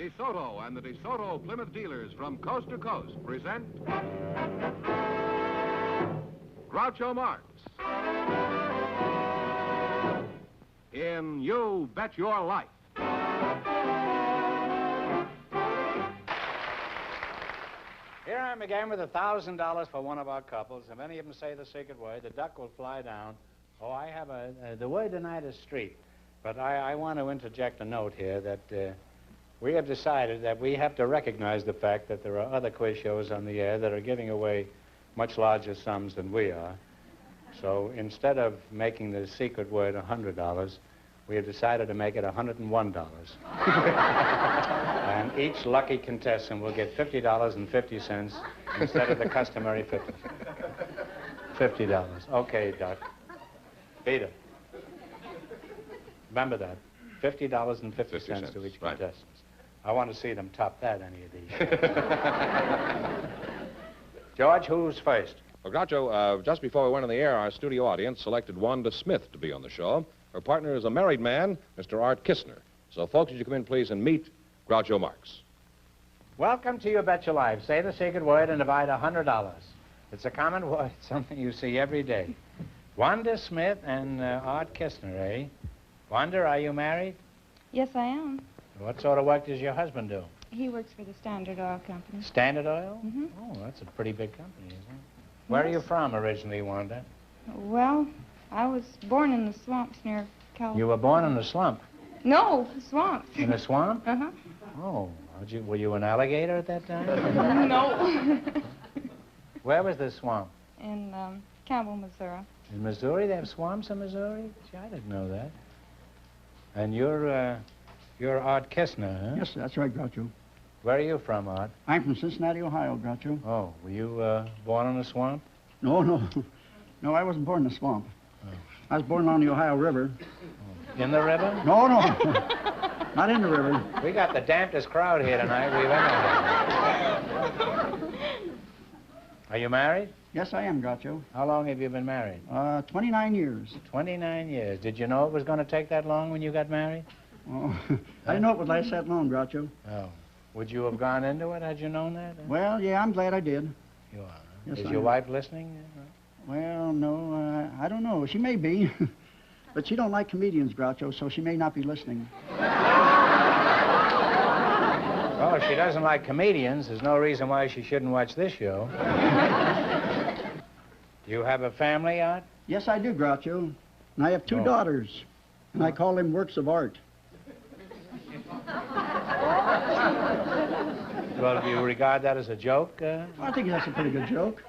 DeSoto and the DeSoto Plymouth dealers from coast to coast present Groucho Marx in You Bet Your Life. Here I am again with $1,000 for one of our couples. If any of them say the secret word, the duck will fly down. Oh, I have the word tonight is street. But I want to interject a note here that we have decided that we have to recognize the fact that there are other quiz shows on the air that are giving away much larger sums than we are. So instead of making the secret word $100, we have decided to make it $101. And each lucky contestant will get $50.50 instead of the customary $50. Okay, Doc. Peter. Remember that. $50.50 to each contestant. I want to see them top that, any of these. George, who's first? Well, Groucho, just before we went on the air, our studio audience selected Wanda Smith to be on the show. Her partner is a married man, Mr. Art Kistner. So, folks, would you come in, please, and meet Groucho Marx. Welcome to You Bet Your Life. Say the secret word and divide $100. It's a common word, something you see every day. Wanda Smith and Art Kistner, eh? Wanda, are you married? Yes, I am. What sort of work does your husband do? He works for the Standard Oil Company. Standard Oil? Mm-hmm. Oh, that's a pretty big company, isn't it? Where are you from originally, Wanda? Well, I was born in the swamps near California. You were born in a slump? No, swamps. In a swamp? Uh-huh. Oh, were you an alligator at that time? No. Where was this swamp? In Campbell, Missouri. In Missouri? They have swamps in Missouri? Gee, I didn't know that. And you're Art Kistner, huh? Yes, that's right, Groucho. Where are you from, Art? I'm from Cincinnati, Ohio, Groucho. Oh, were you born in a swamp? No, no. No, I wasn't born in a swamp. Oh. I was born along the Ohio River. Oh. In the river? No, no. Not in the river. We got the dampest crowd here tonight we've ever had. Are you married? Yes, I am, Groucho. How long have you been married? 29 years. 29 years. Did you know it was going to take that long when you got married? Oh, I didn't know it would last that long, Groucho. Oh. Would you have gone into it had you known that? Well, yeah, I'm glad I did. You are. Yes, Is your wife listening? Well, no, I don't know. She may be. But she don't like comedians, Groucho, so she may not be listening. Well, if she doesn't like comedians, there's no reason why she shouldn't watch this show. Do you have a family, Art? Yes, I do, Groucho. And I have two daughters, and I call them works of art. Well, do you regard that as a joke? I think that's a pretty good joke.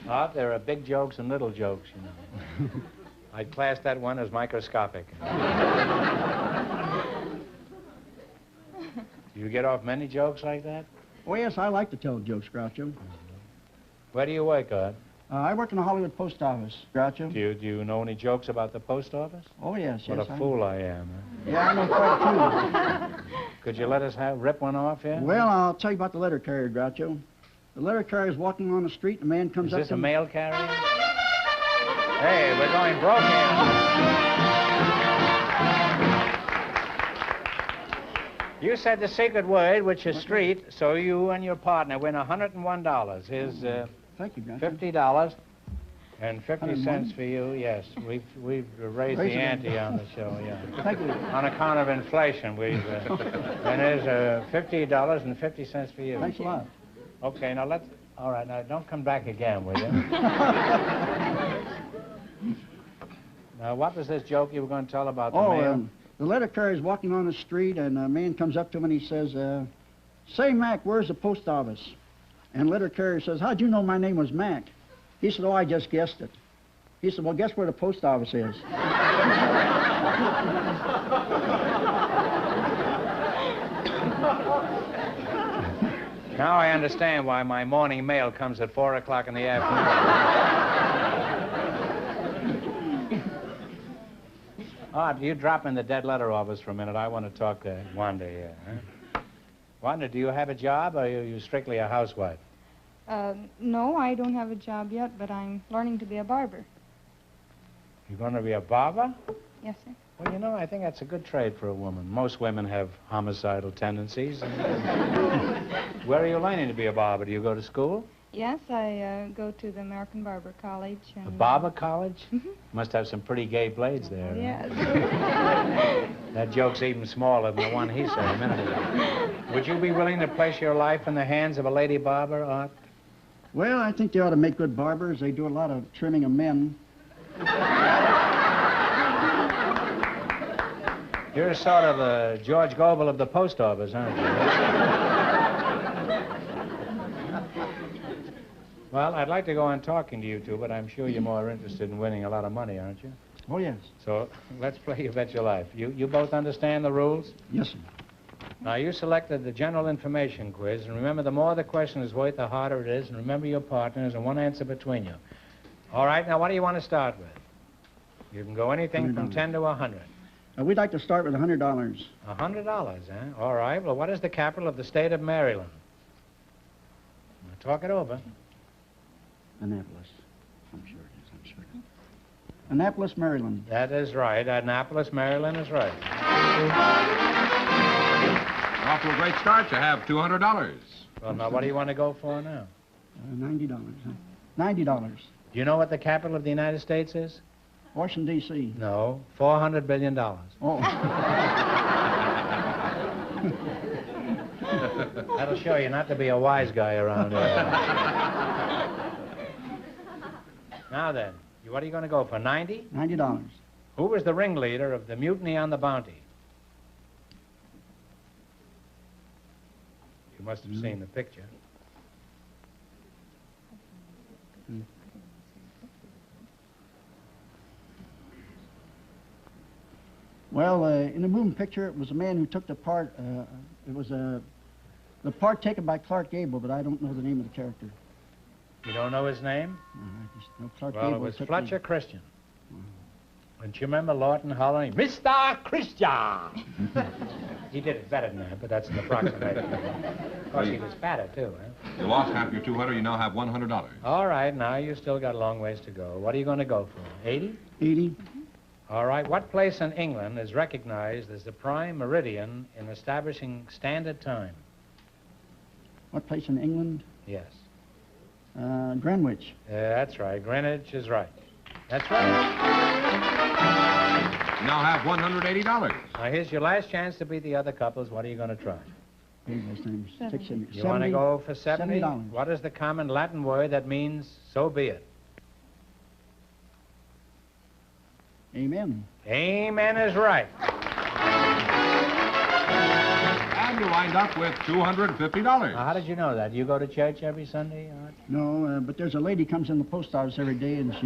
Art, there are big jokes and little jokes, you know. I'd class that one as microscopic. Do you get off many jokes like that? Oh, yes, I like to tell jokes, Groucho. Where do you work, Art? I work in the Hollywood Post Office, Groucho. Do you know any jokes about the post office? Oh, yes, What yes. a fool I am. Huh? Yeah, I know quite a few. Could you let us rip one off here? Well, I'll tell you about the letter carrier, Groucho. The letter carrier is walking on the street, and a man comes up to him. Is this a mail carrier? Hey, we're going broke here. You said the secret word, which is street, so you and your partner win $101. Here's Thank you, Groucho. $50 and 50 cents for you. Yes, we've raised the ante on the show. Yeah. Thank you. On account of inflation, we've and there's $50 and 50 cents for you. Thanks a lot. Okay, now let's. All right, now don't come back again, will you? Now, what was this joke you were going to tell about the mail? The letter carrier is walking on the street, and a man comes up to him and he says, "Say, Mac, where's the post office?" And letter carrier says, "How'd you know my name was Mac?" He said, "Oh, I just guessed it." He said, "Well, guess where the post office is?" Now I understand why my morning mail comes at 4 o'clock in the afternoon. You drop in the dead letter office for a minute. I want to talk to Wanda here. Huh? Wanda, do you have a job, or are you strictly a housewife? No, I don't have a job yet, but I'm learning to be a barber. You're going to be a barber? Yes, sir. Well, you know, I think that's a good trade for a woman. Most women have homicidal tendencies. Where are you learning to be a barber? Do you go to school? Yes, I go to the American Barber College. A barber college? Mhm. Must have some pretty gay blades there. huh? Yes. That joke's even smaller than the one he said a minute ago. Would you be willing to place your life in the hands of a lady barber, Art? Well, I think they ought to make good barbers. They do a lot of trimming of men. You're sort of the George Goebel of the post office, aren't you? Well, I'd like to go on talking to you two, but I'm sure you're more interested in winning a lot of money, aren't you? Oh, yes. So let's play You Bet Your Life. You both understand the rules? Yes, sir. Now, you selected the general information quiz, and remember, the more the question is worth, the harder it is, and remember your partners and one answer between you. All right, now, what do you want to start with? You can go anything from 10 to 100. We'd like to start with $100. $100, huh? All right. Well, what is the capital of the state of Maryland? Now, talk it over. Annapolis. I'm sure it is, I'm sure. Annapolis, Maryland. That is right. Annapolis, Maryland is right. You're off to a great start. You have $200. Well, now, what do you want to go for now? $90, huh? $90. Do you know what the capital of the United States is? Washington, D.C. No, $400 billion. Oh. That'll show you not to be a wise guy around here. Now then, what are you going to go for, 90? $90. Who was the ringleader of the mutiny on the Bounty? You must have seen the picture. Well, in the moving picture, it was a man who took the part. It was the part taken by Clark Gable, but I don't know the name of the character. You don't know his name? I just know Clark Well, Gable it was took Fletcher Christian. Don't you remember Lawton hollering, Mr. Christian? He did it better than that, but that's an approximation. Of course, he was fatter, too, huh? You lost half your $200. You now have $100. All right, now you still got a long ways to go. What are you going to go for, 80? 80. All right, what place in England is recognized as the prime meridian in establishing standard time? What place in England? Yes. Greenwich. That's right. Greenwich is right. That's right. You now have $180. Now, here's your last chance to beat the other couples. What are you going to try? Hey, last name is 70. You want to go for 70? $70. What is the common Latin word that means so be it? Amen. Amen is right. And you wind up with $250. Now, how did you know that? You go to church every Sunday? No, but there's a lady comes in the post office every day, and she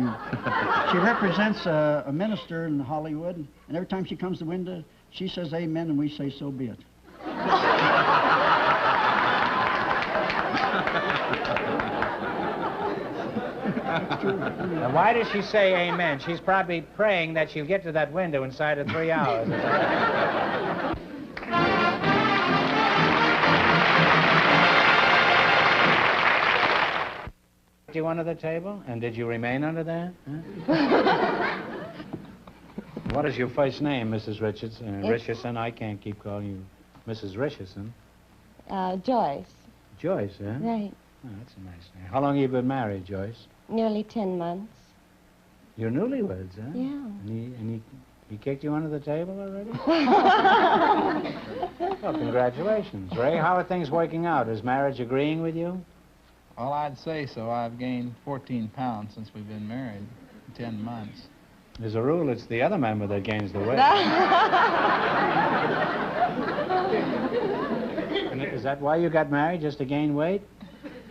represents a minister in Hollywood, and every time she comes to the window, she says amen, and we say so be it. Now, why does she say amen? She's probably praying that she'll get to that window inside of 3 hours. You under the table? And did you remain under there? Huh? What is your first name, Mrs. Richardson? Richardson? I can't keep calling you Mrs. Richardson. Joyce. Joyce, huh? Right. Oh, that's a nice name. How long have you been married, Joyce? Nearly 10 months. You're newlyweds, huh? Yeah. And he kicked you under the table already? Well, congratulations. Ray, how are things working out? Is marriage agreeing with you? Well, I'd say so. I've gained 14 pounds since we've been married, 10 months. As a rule, it's the other member that gains the weight. And is that why you got married, just to gain weight?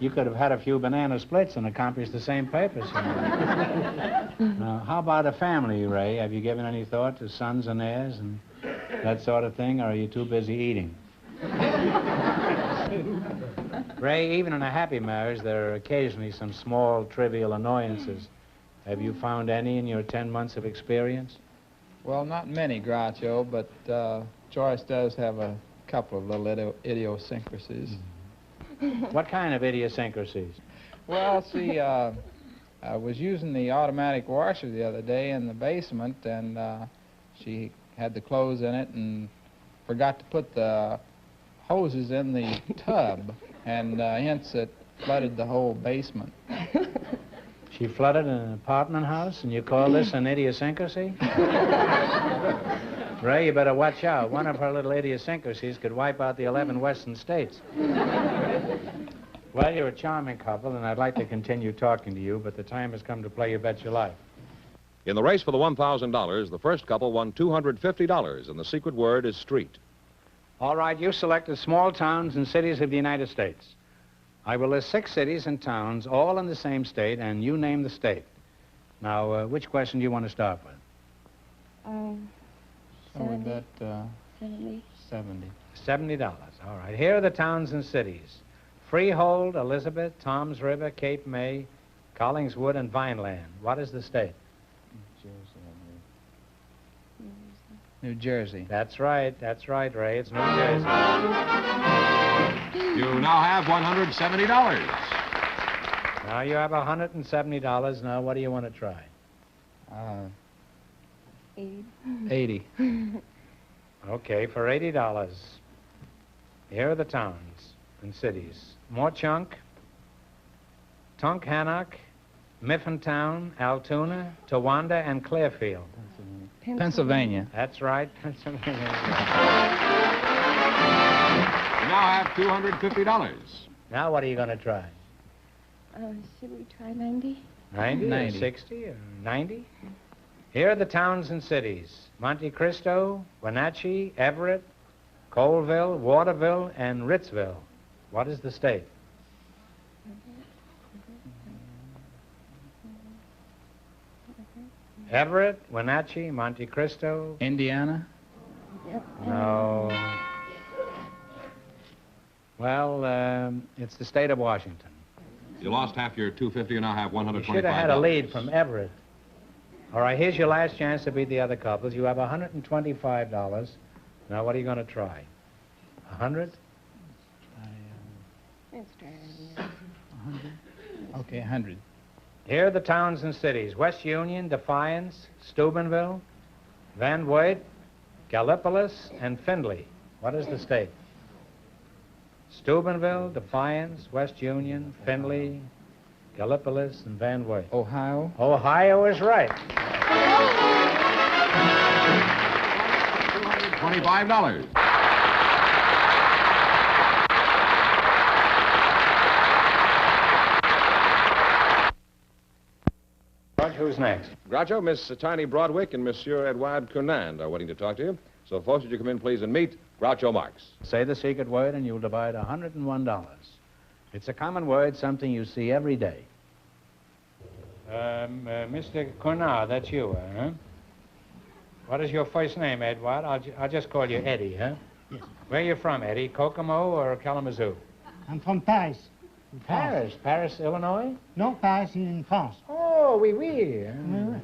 You could have had a few banana splits and accomplished the same purpose. You know. Now, how about a family, Ray? Have you given any thought to sons and heirs and that sort of thing, or are you too busy eating? Ray, even in a happy marriage, there are occasionally some small, trivial annoyances. Have you found any in your 10 months of experience? Well, not many, Groucho, but Joyce does have a couple of little idiosyncrasies. What kind of idiosyncrasies? Well, see, I was using the automatic washer the other day in the basement, and she had the clothes in it and forgot to put the hoses in the tub, and hence it flooded the whole basement. She flooded an apartment house, and you call this an idiosyncrasy? Ray, you better watch out. One of her little idiosyncrasies could wipe out the 11 western states. Well, you're a charming couple, and I'd like to continue talking to you, but the time has come to play You Bet Your Life. In the race for the $1,000, the first couple won $250, and the secret word is street. All right, you selected small towns and cities of the United States. I will list 6 cities and towns, all in the same state, and you name the state. Now, which question do you want to start with? So with 70. that, 70. 70. $70. All right. Here are the towns and cities. Freehold, Elizabeth, Toms River, Cape May, Collingswood, and Vineland. What is the state? New Jersey. That's right, Ray. It's New Jersey. You now have $170. Now you have $170. Now, what do you want to try? 80. 80. Okay, for $80. Here are the towns and cities. Moorchunk, Tunkhannock, Mifflintown, Altoona, Towanda, and Clearfield. Pennsylvania. That's right, Pennsylvania. You now have $250. Now what are you going to try? Should we try 90? 90, 90. or 60 or 90? Here are the towns and cities. Monte Cristo, Wenatchee, Everett, Colville, Waterville, and Ritzville. What is the state? Everett, Wenatchee, Monte Cristo. Indiana. Yep. No. Well, it's the state of Washington. You lost half your $250. You now have $125. You should have had a lead from Everett. All right, here's your last chance to beat the other couples. You have $125. Now, what are you going to try? 100? Let's try 100. Okay, 100. Here are the towns and cities. West Union, Defiance, Steubenville, Van Wert, Gallipolis, and Findlay. What is the state? Steubenville, Defiance, West Union, Findlay, Gallipolis, and Van Wert. Ohio. Ohio is right. $25. George, who's next? Groucho, Miss Tiny Broadwick and Monsieur Edouard Cournand are waiting to talk to you. So, folks, would you come in, please, and meet Groucho Marx. Say the secret word and you'll divide $101. It's a common word, something you see every day. Mr. Cournard, that's you, huh? What is your first name, Edward? I'll just call you Eddie, huh? Yes. Where are you from, Eddie? Kokomo or Kalamazoo? I'm from Paris. In France. Paris, Illinois? No, Paris in France. Oh, oui, oui. Oui.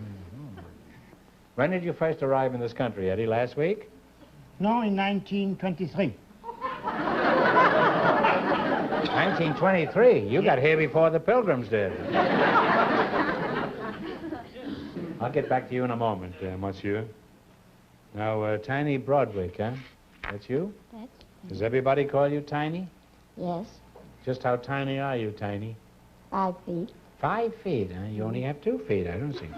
When did you first arrive in this country, Eddie? Last week? No, in 1923. 1923. You got here before the Pilgrims did. I'll get back to you in a moment, monsieur. Now, Tiny Broadwick, huh? That's you? That's... Does everybody call you Tiny? Yes. Just how tiny are you, Tiny? 5 feet. 5 feet, huh? You only have 2 feet. I don't see.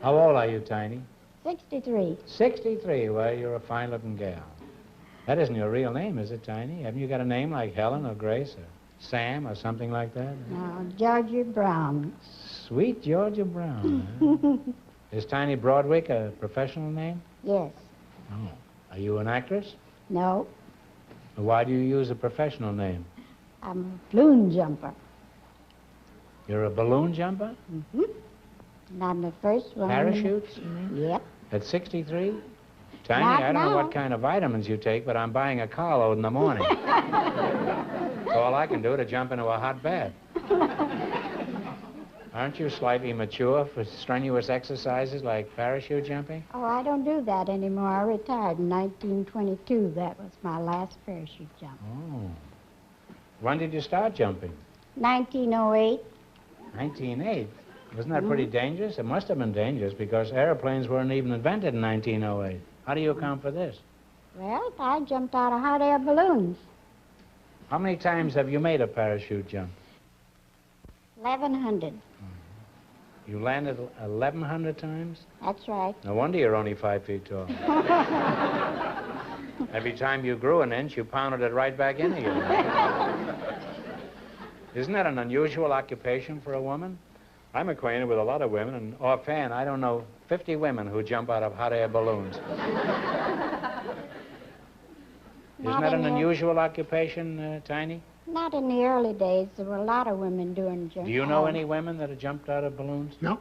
How old are you, Tiny? 63. 63. Well, you're a fine-looking gal. That isn't your real name, is it, Tiny? Haven't you got a name like Helen or Grace or Sam or something like that? Now, Georgia Brown. Sweet Georgia Brown. Huh? Is Tiny Broadwick a professional name? Yes. Oh. Are you an actress? No, Why do you use a professional name? I'm a balloon jumper. You're a balloon jumper? Mm-hmm. And I'm the first one. Parachutes, you mean? Yep. At 63? Tiny, Not I don't know now. what kind of vitamins you take, but I'm buying a carload in the morning. That's all I can do to jump into a hot bath. Aren't you slightly mature for strenuous exercises like parachute jumping? Oh, I don't do that anymore. I retired in 1922. That was my last parachute jump. Oh. When did you start jumping? 1908. 1908. Wasn't that pretty dangerous? It must have been dangerous because airplanes weren't even invented in 1908. How do you account for this? Well, I jumped out of hot air balloons. How many times have you made a parachute jump? 1,100. You landed 1,100 times? That's right. No wonder you're only 5 feet tall. Every time you grew an inch, you pounded it right back in again. Isn't that an unusual occupation for a woman? I'm acquainted with a lot of women, and offhand, I don't know 50 women who jump out of hot air balloons. Isn't that an unusual occupation, Tiny? Not in the early days. There were a lot of women doing jump. Do you know any women that have jumped out of balloons? No.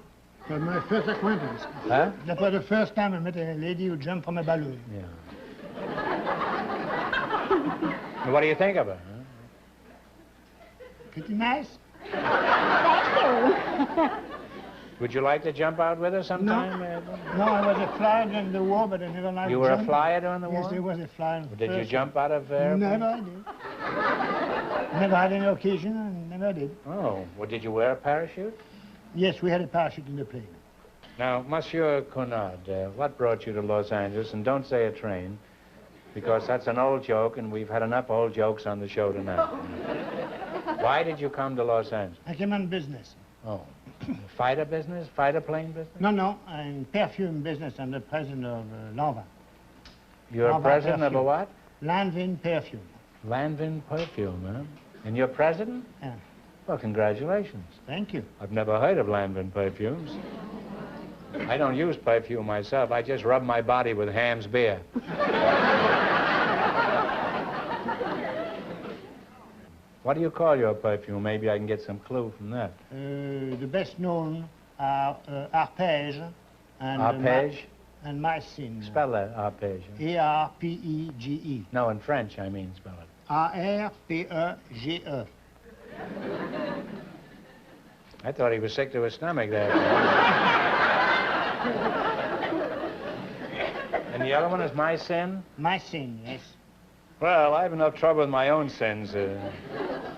It was my first acquaintance. Huh? That was the first time I met a lady who jumped from a balloon. Yeah. What do you think of her? Huh? Pretty nice. Thank you. Would you like to jump out with her sometime? No, I was a flyer during the war, but I never liked You were a jumping. flyer during the war? Yes, I was a flyer. Did you jump out of airplanes? Never I did. Never had any occasion, and never did. Oh, well, did you wear a parachute? Yes, we had a parachute in the plane. Now, Monsieur Conrad, what brought you to Los Angeles? And don't say a train, because that's an old joke, and we've had enough old jokes on the show tonight. Why did you come to Los Angeles? I came on business. Oh, fighter business? Fighter plane business? No, I'm perfume business. I'm the president of Lanvin. You're Lanvin president of a Perfume. what? Lanvin Perfume. Lanvin Perfume, huh? And you're president? Yeah. Well, congratulations. Thank you. I've never heard of Lanvin Perfumes. I don't use perfume myself. I just rub my body with Ham's beer. What do you call your perfume? Maybe I can get some clue from that. The best known are Arpège and Arpège? and Mycene. Spell that, arpège. A-R-P-E-G-E. No, in French, I mean, spell it. A-R-P-E-G-E. I thought he was sick to his stomach there. And the other one is my sin? Mycene, yes. Well, I have enough trouble with my own sins.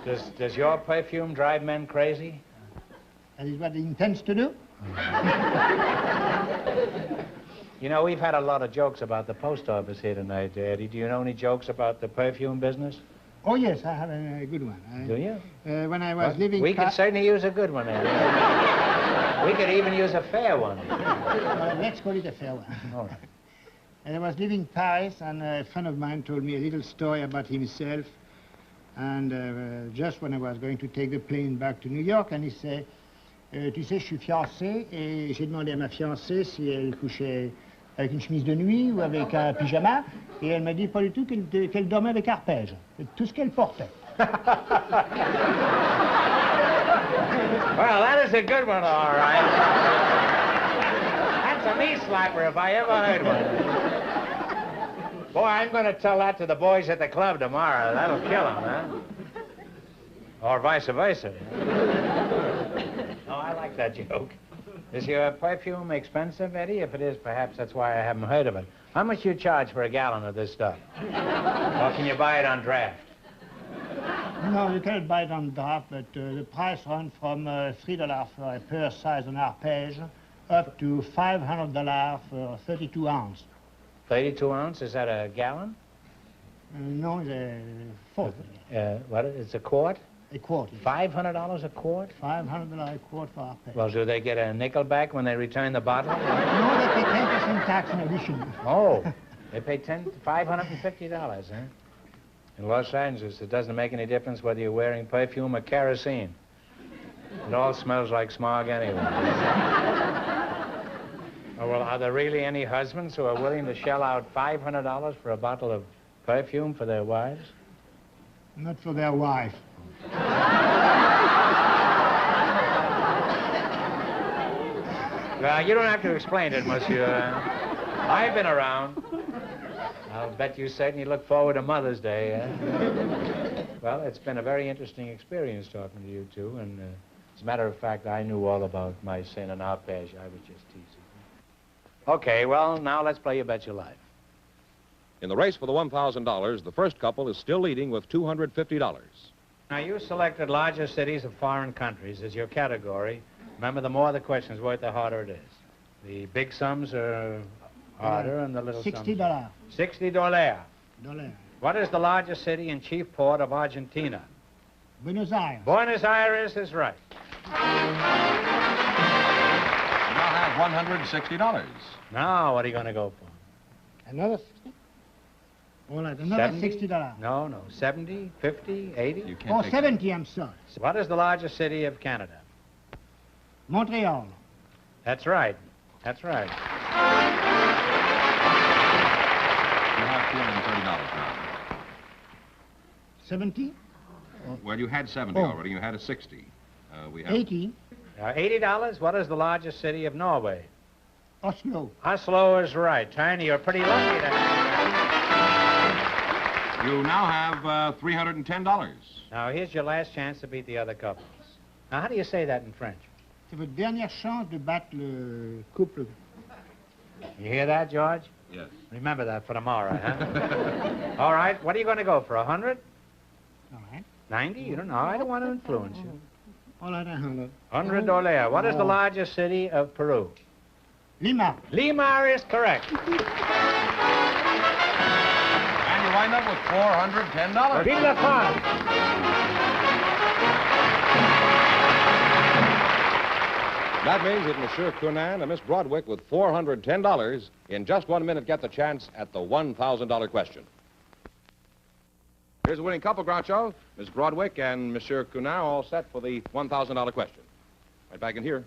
Does your perfume drive men crazy? That is what he intends to do. You know, we've had a lot of jokes about the post office here tonight, Eddie. Do you know any jokes about the perfume business? Oh, yes, I have a good one. Do you? When I was living... We could certainly use a good one, Eddie. We could even use a fair one. Let's call it a fair one. All right. And I was living in Paris, and a friend of mine told me a little story about himself. And just when I was going to take the plane back to New York, and he said, tu sais, je suis fiancé, et j'ai demandé à ma fiancée si elle couchait avec une chemise de nuit ou avec un pyjama, et elle m'a dit pas du tout qu'elle dormait avec Arpège. C'est tout ce qu'elle portait. Well, that is a good one, all right. That's a knee slapper if I ever heard one. Boy, I'm going to tell that to the boys at the club tomorrow. That'll kill them, huh? Or vice versa. Oh, I like that joke. Is your perfume expensive, Eddie? If it is, perhaps that's why I haven't heard of it. How much do you charge for a gallon of this stuff? Or can you buy it on draft? No, you cannot buy it on draft, but the price runs from $3 for a per size on Arpège up to $500 for 32 ounce. 32 ounce? Is that a gallon? No, it's a quart. What? It's a quart? A quart. $500 a quart? $500 a quart for Arpège. Well, do they get a nickel back when they return the bottle? No, they pay 10% tax in addition. Oh, they pay $550, huh? In Los Angeles, it doesn't make any difference whether you're wearing perfume or kerosene. It all smells like smog anyway. Oh, well, are there really any husbands who are willing to shell out $500 for a bottle of perfume for their wives? Not for their wife. Well, you don't have to explain it, monsieur. I've been around. I'll bet you certainly look forward to Mother's Day, eh? Well, it's been a very interesting experience talking to you two, and as a matter of fact, I knew all about my sin and Arpège. I was just teasing. Okay, well, now let's play You Bet Your Life. In the race for the $1,000, the first couple is still leading with $250. Now, you selected larger cities of foreign countries as your category, Remember, the more the questions worth, the harder it is. The big sums are harder and the little sums... $60. $60. Dollar. What is the largest city and chief port of Argentina? Buenos Aires. Buenos Aires is right. You now have $160. Now, what are you going to go for? Another 60? All right, another 70? $60. No, no. 70, 50, 80? You can't Oh, take 70, I'm sorry. So what is the largest city of Canada? Montreal. That's right. That's right. You have $230 now. 70? Well, you had 70 already. You had a 60. We have 80? $80. What is the largest city of Norway? Oslo. Oslo is right. Tiny, you're pretty lucky to have that. You now have $310. Now, here's your last chance to beat the other couples. Now, how do you say that in French? C'est votre dernière chance de battre le couple. You hear that, George? Yes. Remember that for tomorrow, huh? All right, what are you going to go for, 100? All right. 90? You don't know. I don't want to influence you. All right, 100. $100. What is the largest city of Peru? Lima. Lima is correct. And you wind up with $410. Vive la France! That means that Monsieur Cunin and Miss Broadwick with $410 in just 1 minute get the chance at the $1,000 question. Here's the winning couple, Groucho. Miss Broadwick and Monsieur Cunin all set for the $1,000 question. Right back in here.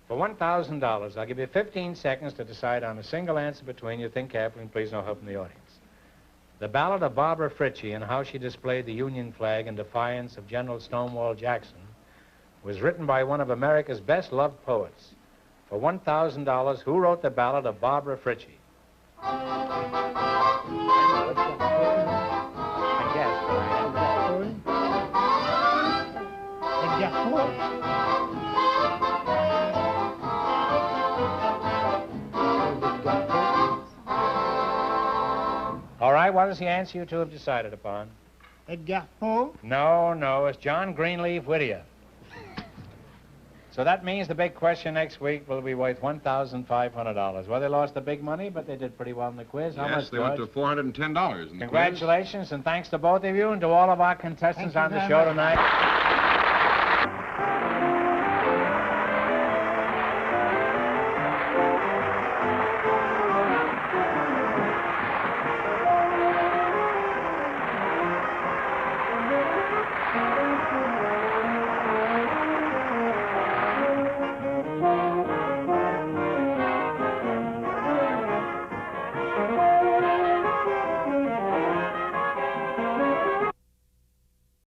For $1,000, I'll give you 15 seconds to decide on a single answer between you. Think carefully and please no help from the audience. The ballad of Barbara Fritchie and how she displayed the Union flag in defiance of General Stonewall Jackson was written by one of America's best-loved poets. For $1,000, who wrote the ballad of Barbara Fritchie? I guess, but I Edgar Poe. All right, what is the answer you two have decided upon? Edgar Poe. No, no, it's John Greenleaf Whittier. So that means the big question next week will be worth $1,500. Well, they lost the big money, but they did pretty well in the quiz. How much, Yes, they went to George? $410 in the quiz. Congratulations, and thanks to both of you and to all of our contestants on the show tonight.